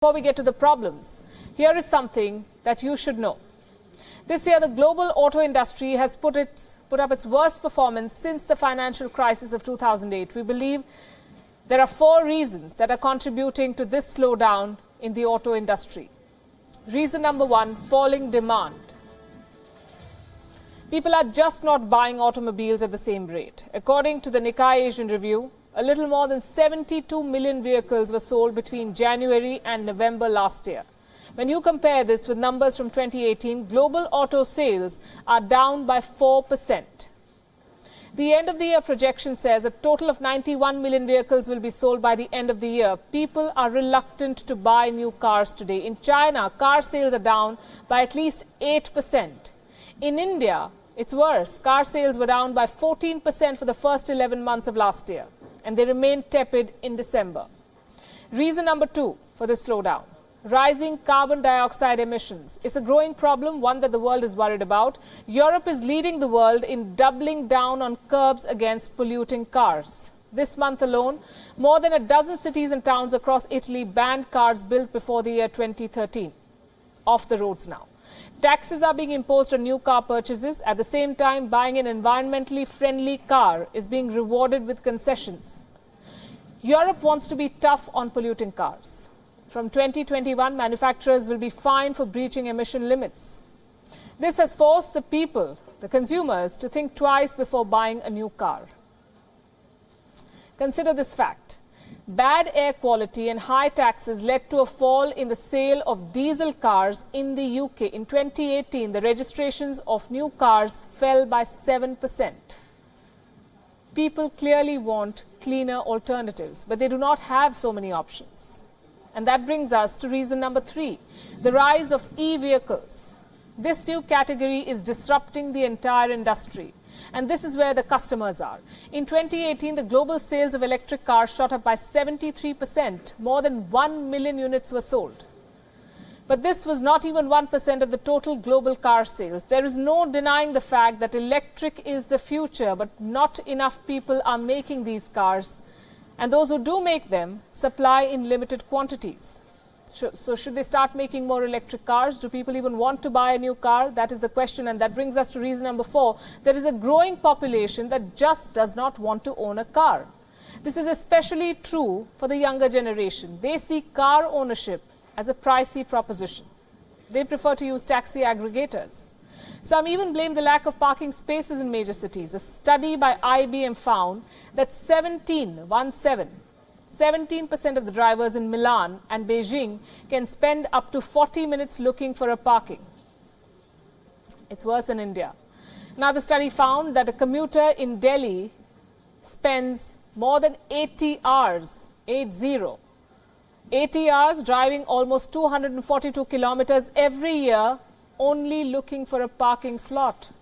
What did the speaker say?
Before we get to the problems, here is something that you should know. This year, the global auto industry has put up its worst performance since the financial crisis of 2008. We believe there are 4 reasons that are contributing to this slowdown in the auto industry. Reason number 1, falling demand. People are just not buying automobiles at the same rate. According to the Nikkei Asian Review, a little more than 72 million vehicles were sold between January and November last year. When you compare this with numbers from 2018, global auto sales are down by 4%. The end of the year projection says a total of 91 million vehicles will be sold by the end of the year. People are reluctant to buy new cars today. In China, car sales are down by at least 8%. In India, it's worse. Car sales were down by 14% for the first 11 months of last year, and they remained tepid in December. Reason number 2 for this slowdown: rising carbon dioxide emissions. It's a growing problem, one that the world is worried about. Europe is leading the world in doubling down on curbs against polluting cars. This month alone, more than a dozen cities and towns across Italy banned cars built before the year 2013 off the roads now. Taxes are being imposed on new car purchases. At the same time, buying an environmentally friendly car is being rewarded with concessions. Europe wants to be tough on polluting cars. From 2021, manufacturers will be fined for breaching emission limits. This has forced the people, the consumers, to think twice before buying a new car. Consider this fact. Bad air quality and high taxes led to a fall in the sale of diesel cars in the UK. In 2018, the registrations of new cars fell by 7%. People clearly want cleaner alternatives, but they do not have so many options. And that brings us to reason number 3, the rise of e-vehicles. This new category is disrupting the entire industry. And this is where the customers are. In 2018, the global sales of electric cars shot up by 73%. More than 1 million units were sold. But this was not even 1% of the total global car sales. There is no denying the fact that electric is the future, but not enough people are making these cars. And those who do make them supply in limited quantities. So should they start making more electric cars? Do people even want to buy a new car? That is the question, and that brings us to reason number 4. There is a growing population that just does not want to own a car. This is especially true for the younger generation. They see car ownership as a pricey proposition. They prefer to use taxi aggregators. Some even blame the lack of parking spaces in major cities. A study by IBM found that 17% of the drivers in Milan and Beijing can spend up to 40 minutes looking for a parking. It's worse in India. Another study found that a commuter in Delhi spends more than 80 hours, 80 hours driving almost 242 kilometers every year only looking for a parking slot.